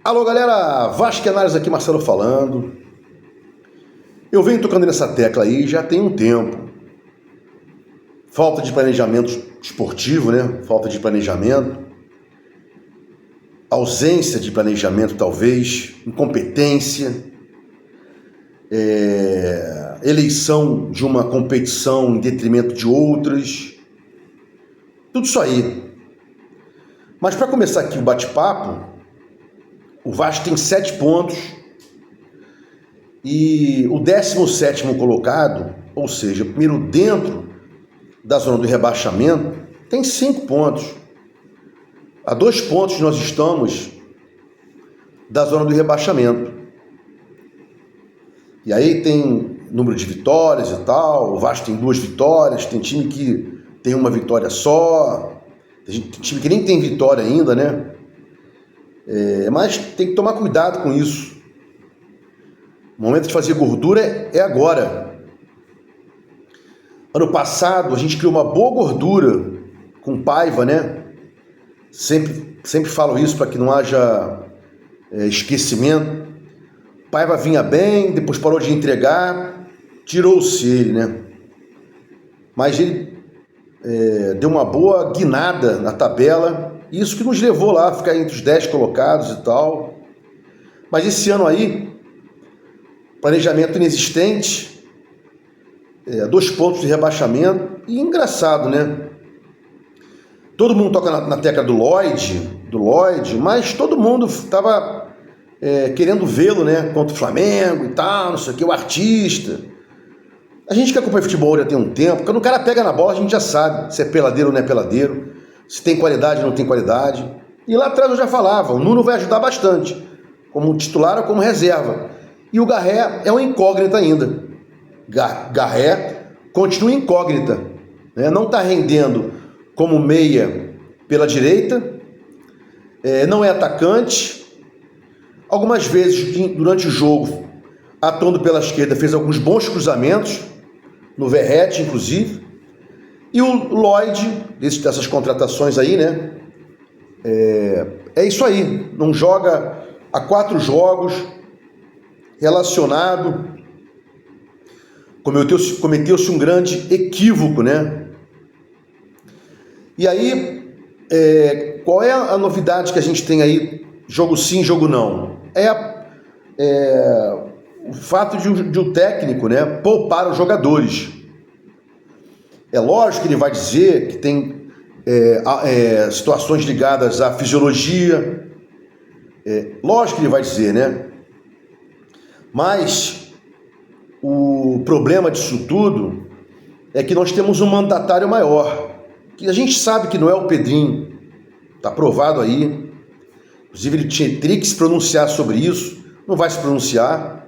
Alô galera, Vasquenares aqui, Marcelo falando. Eu venho tocando nessa tecla aí já tem um tempo. Falta de planejamento esportivo, né? Falta de planejamento. Ausência de planejamento talvez, incompetência. Eleição de uma competição em detrimento de outras. Tudo isso aí. Mas para começar aqui o bate-papo, o Vasco tem 7 pontos e o 17º colocado, ou seja, primeiro dentro da zona do rebaixamento, tem 5 pontos. A 2 pontos nós estamos da zona do rebaixamento. E aí tem número de vitórias e tal, o Vasco tem 2 vitórias, tem time que tem uma vitória só, tem time que nem tem vitória ainda, né? Mas tem que tomar cuidado com isso. O momento de fazer gordura é agora. Ano passado a gente criou uma boa gordura com Paiva, né? Sempre falo isso para que não haja esquecimento. Paiva vinha bem, depois parou de entregar, tirou-se ele, né? Mas ele deu uma boa guinada na tabela. Isso que nos levou lá a ficar entre os 10 colocados e tal. Mas esse ano aí, planejamento inexistente, 2 pontos de rebaixamento. E engraçado, né? Todo mundo toca na tecla do Lloyd, mas todo mundo estava querendo vê-lo, né? Contra o Flamengo e tal, não sei o que, o artista. A gente que acompanha futebol já tem um tempo, quando o cara pega na bola a gente já sabe se é peladeiro ou não é peladeiro, se tem qualidade ou não tem qualidade. E lá atrás eu já falava, o Nuno vai ajudar bastante, como titular ou como reserva. E o Garré é uma incógnita ainda. Garré continua incógnita, né? Não está rendendo como meia pela direita, não é atacante. Algumas vezes durante o jogo, atuando pela esquerda, fez alguns bons cruzamentos, no Verratti inclusive. E o Lloyd, dessas contratações aí, né? É isso aí, não joga há 4 jogos, relacionado, cometeu-se um grande equívoco, né? E aí, qual é a novidade que a gente tem aí, jogo sim, jogo não? O fato de o técnico, né, poupar os jogadores. É lógico que ele vai dizer que tem situações ligadas à fisiologia, lógico que ele vai dizer, né? Mas o problema disso tudo é que nós temos um mandatário maior, que a gente sabe que não é o Pedrinho, está provado aí. Inclusive ele teria que se pronunciar sobre isso, não vai se pronunciar.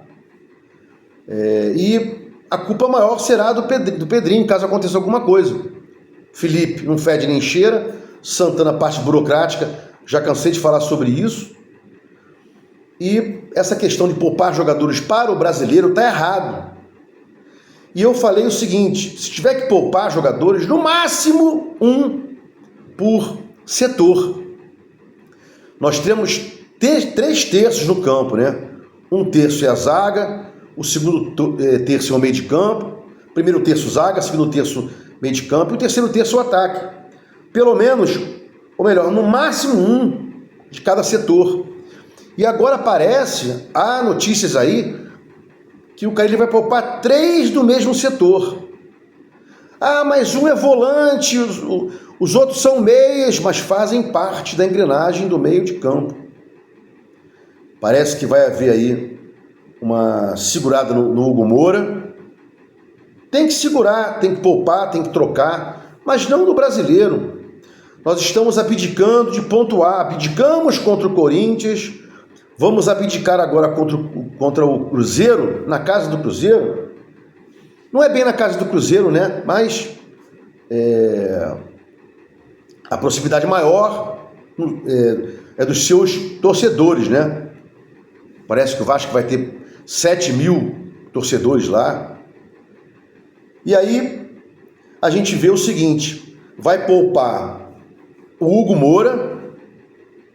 E a culpa maior será do Pedrinho, caso aconteça alguma coisa. Felipe não fede nem cheira, Santana, parte burocrática, já cansei de falar sobre isso. E essa questão de poupar jogadores para o brasileiro está errado. E eu falei o seguinte, se tiver que poupar jogadores, no máximo 1 por setor. Nós temos 3 terços no campo, né? 1 terço é a zaga, o segundo terço é o meio de campo, primeiro terço zaga, segundo terço meio de campo e o terceiro terço o ataque. Pelo menos, ou melhor, no máximo 1 de cada setor. E agora há notícias aí que o Carille vai poupar 3 do mesmo setor. Mas um é volante, os outros são meias, mas fazem parte da engrenagem do meio de campo. Parece que vai haver aí uma segurada no Hugo Moura. Tem que segurar, tem que poupar, tem que trocar, mas não no brasileiro. Nós estamos abdicando de pontuar, abdicamos contra o Corinthians, vamos abdicar agora contra o Cruzeiro, na casa do Cruzeiro. Não é bem na casa do Cruzeiro, né? Mas a proximidade maior é dos seus torcedores, né? Parece que o Vasco vai ter 7.000 torcedores lá. E aí a gente vê o seguinte, vai poupar o Hugo Moura,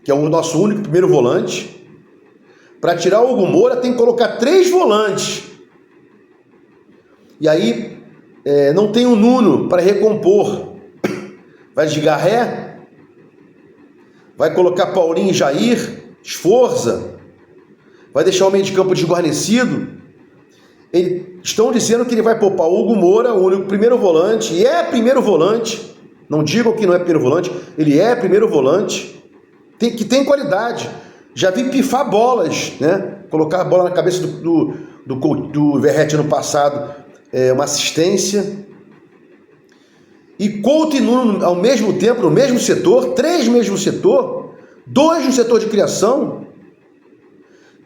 que é o nosso único primeiro volante, Para tirar o Hugo Moura tem que colocar 3 volantes. E aí não tem o Nuno para recompor. Vai de Garré, vai colocar Paulinho e Jair, Sforza, vai deixar o meio de campo desguarnecido. Estão dizendo que ele vai poupar o Hugo Moura, o único primeiro volante, e é primeiro volante. Não digam que não é primeiro volante, ele é primeiro volante, que tem qualidade. Já vi pifar bolas, né? Colocar a bola na cabeça do Verratti no passado, uma assistência. E Couto e Nuno ao mesmo tempo, no mesmo setor, 3 no mesmo setor, 2 no setor de criação,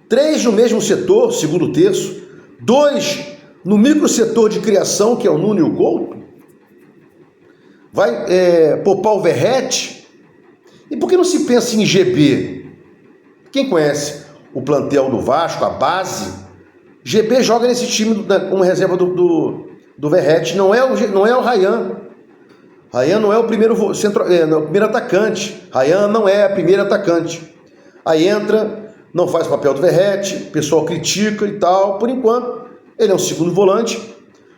3 no mesmo setor, segundo terço, 2 no micro setor de criação, que é o Nuno e o Couto. Vai poupar o Verratti. E por que não se pensa em GB? Quem conhece o plantel do Vasco, a base, GB joga nesse time como reserva do Verratti, não é o Ryan. Ryan não é o primeiro primeiro atacante. Ryan não é a primeira atacante. Aí entra, não faz o papel do Verratti, o pessoal critica e tal. Por enquanto, ele é um segundo volante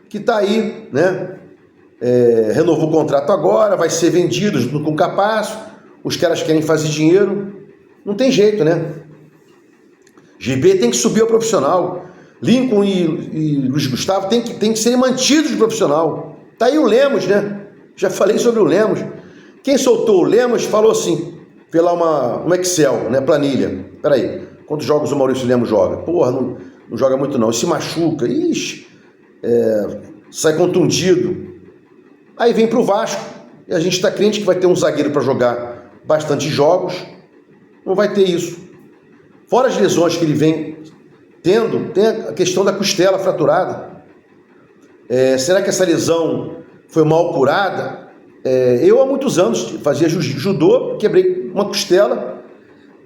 que está aí, né? Renovou o contrato agora, vai ser vendido junto com o Capasso. Os caras querem fazer dinheiro. Não tem jeito, né? GB tem que subir ao profissional. Lincoln e Luiz Gustavo tem que serem mantidos de profissional. Tá aí o Lemos, né? Já falei sobre o Lemos. Quem soltou o Lemos falou assim, fez lá um Excel, né? Planilha. Peraí, quantos jogos o Maurício Lemos joga? Porra, não joga muito não. Se machuca, sai contundido. Aí vem pro Vasco. E a gente está crente que vai ter um zagueiro para jogar bastante jogos. Não vai ter isso. Fora as lesões que ele vem tendo, tem a questão da costela fraturada. Será que essa lesão foi mal curada? Eu há muitos anos fazia judô, quebrei uma costela,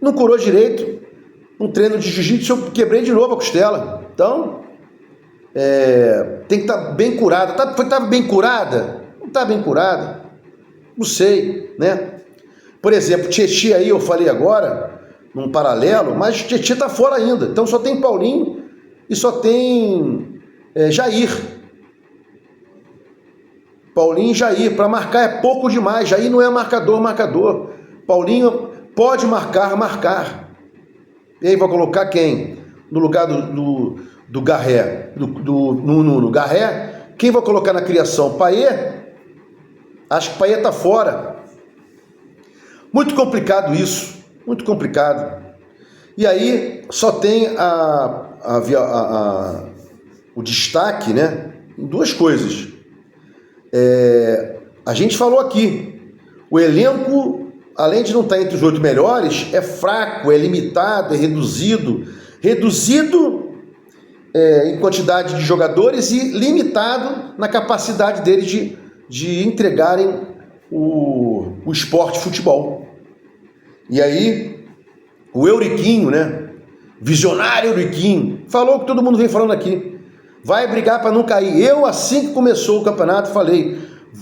não curou direito. Um treino de jiu-jitsu eu quebrei de novo a costela. Então, tem que estar bem curada. Tá bem curada? Não está bem curada? Não sei, né? Por exemplo, Tietê aí, eu falei agora, num paralelo, mas Tietê está fora ainda. Então só tem Paulinho e só tem Jair. Paulinho e Jair. Para marcar é pouco demais. Jair não é marcador. Paulinho pode marcar. E aí vai colocar quem? No lugar do Garré, no Garré, quem vai colocar na criação? Payet? Acho que Payet está fora. Muito complicado isso, muito complicado. E aí só tem o destaque, né, em 2 coisas. A gente falou aqui, o elenco, além de não estar entre os 8 melhores, é fraco, é limitado, é reduzido em quantidade de jogadores e limitado na capacidade deles de entregarem o esporte futebol. E aí, o Euriquinho, né? Visionário Euriquinho, falou o que todo mundo vem falando aqui. Vai brigar para não cair. Eu, assim que começou o campeonato, falei: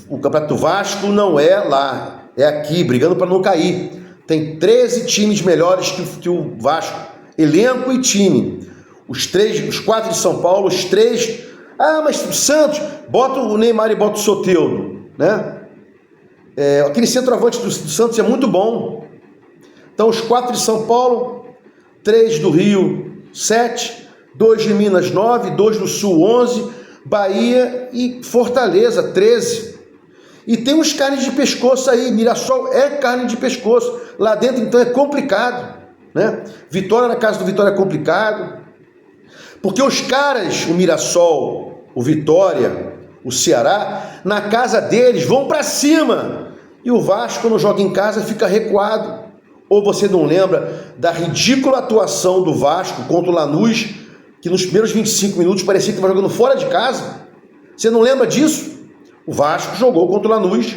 o campeonato do Vasco não é lá, é aqui, brigando para não cair. Tem 13 times melhores que o Vasco, elenco e time. Os 4 de São Paulo, os 3. Ah, mas o Santos, bota o Neymar e bota o Soteldo, né? Aquele centroavante do Santos é muito bom. Então, os 4 de São Paulo, 3 do Rio, 7, 2 de Minas, 9, 2 do Sul, 11, Bahia e Fortaleza, 13. E tem uns carnes de pescoço aí, Mirassol é carne de pescoço. Lá dentro, então, é complicado, né? Vitória na casa do Vitória é complicado. Porque os caras, o Mirassol, o Vitória, o Ceará, na casa deles vão para cima. E o Vasco, quando joga em casa, fica recuado. Ou você não lembra da ridícula atuação do Vasco contra o Lanús, que nos primeiros 25 minutos parecia que estava jogando fora de casa? Você não lembra disso? O Vasco jogou contra o Lanús,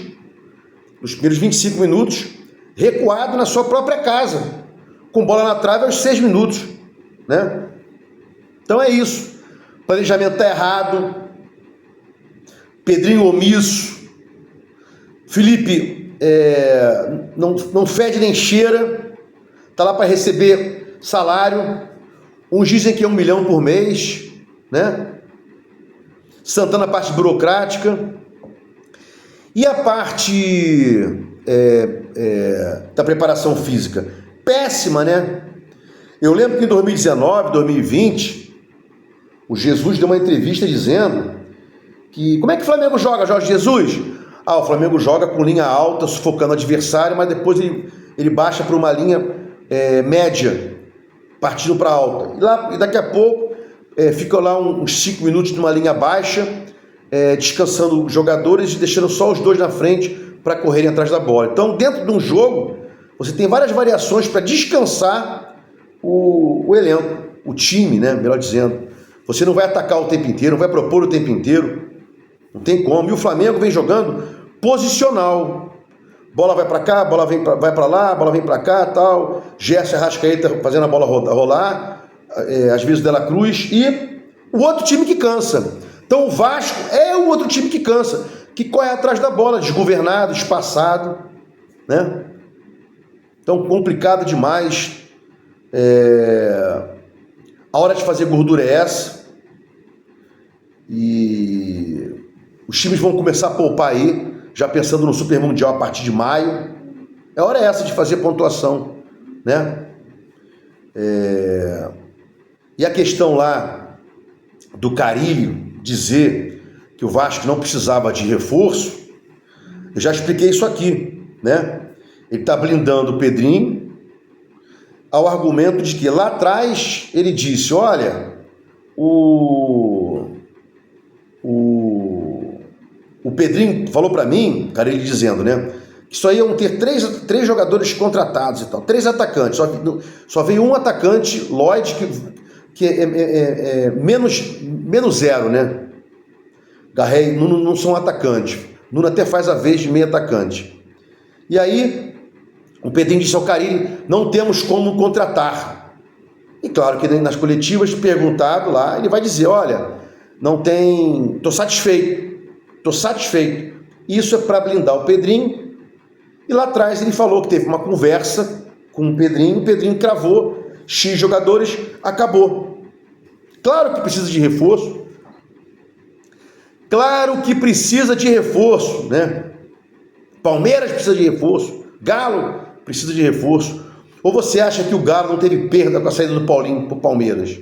nos primeiros 25 minutos, recuado na sua própria casa, com bola na trave aos 6 minutos, né? Então é isso. O planejamento está errado. Pedrinho omisso. Felipe não fede nem cheira. Está lá para receber salário. Uns dizem que é 1 milhão por mês, né? Santana, a parte burocrática. E a parte da preparação física? Péssima, né? Eu lembro que em 2019, 2020, o Jesus deu uma entrevista dizendo que... Como é que o Flamengo joga, Jorge Jesus? O Flamengo joga com linha alta, sufocando o adversário, mas depois ele baixa para uma linha média, partindo para alta. E daqui a pouco fica lá uns 5 minutos numa linha baixa, descansando os jogadores e deixando só os dois na frente para correrem atrás da bola. Então, dentro de um jogo, você tem várias variações para descansar o elenco, o time, né? Melhor dizendo. Você não vai atacar o tempo inteiro, não vai propor o tempo inteiro. Não tem como. E o Flamengo vem jogando posicional. Bola vai para cá, bola vai para lá, bola vem para cá, tal. Gerson Arrascaeta fazendo a bola rolar, às vezes o Dela Cruz, e o outro time que cansa. Então o Vasco é o outro time que cansa, que corre atrás da bola, desgovernado, espaçado, né? Então complicado demais. A hora de fazer gordura é essa. E os times vão começar a poupar aí, já pensando no Super Mundial a partir de maio. A hora é essa de fazer pontuação, né? E a questão lá do Carille dizer que o Vasco não precisava de reforço, eu já expliquei isso aqui, né? Ele está blindando o Pedrinho ao argumento de que lá atrás ele disse, olha, o Pedrinho falou para mim, cara, ele dizendo, né, que só iam ter três jogadores contratados e tal, 3 atacantes, só veio um atacante, Lloyd, que é menos 0, né? Garré e Nuno não são atacantes. Nuno até faz a vez de meio atacante. E aí, o Pedrinho disse ao Carille, não temos como contratar. E claro que nas coletivas, perguntado lá, ele vai dizer, olha, não tem... Estou satisfeito. Isso é para blindar o Pedrinho. E lá atrás ele falou que teve uma conversa com o Pedrinho cravou X jogadores, acabou. Claro que precisa de reforço. Claro que precisa de reforço, né? Palmeiras precisa de reforço. Galo precisa de reforço. Ou você acha que o Galo não teve perda com a saída do Paulinho para o Palmeiras,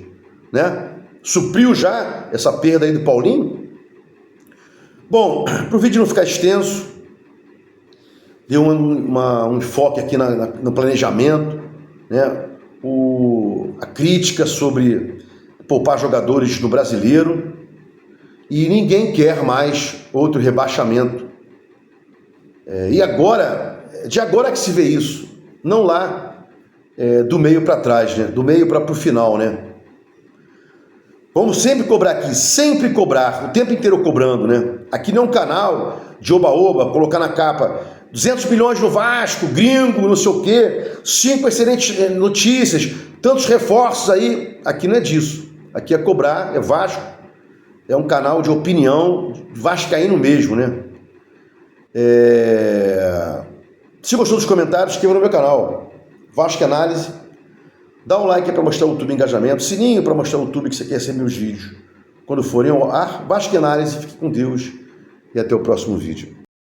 né? Supriu já essa perda aí do Paulinho? Bom, para o vídeo não ficar extenso, deu um enfoque aqui no planejamento, né? A crítica sobre poupar jogadores no Brasileiro, e ninguém quer mais outro rebaixamento. E agora, de agora que se vê isso, não lá do meio para trás, né? Do meio para o final, né? Vamos sempre cobrar aqui, sempre cobrar, o tempo inteiro cobrando, né? Aqui não é um canal de oba-oba, colocar na capa 200 milhões no Vasco, gringo, não sei o quê, 5 excelentes notícias, tantos reforços aí. Aqui não é disso. Aqui é cobrar, é Vasco, é um canal de opinião vascaíno mesmo, né? Se gostou dos comentários, inscreva no meu canal, Vasco Análise. Dá um like para mostrar o YouTube engajamento, sininho para mostrar o YouTube que você quer receber os vídeos quando forem ao ar. Vasco Análise, fique com Deus e até o próximo vídeo.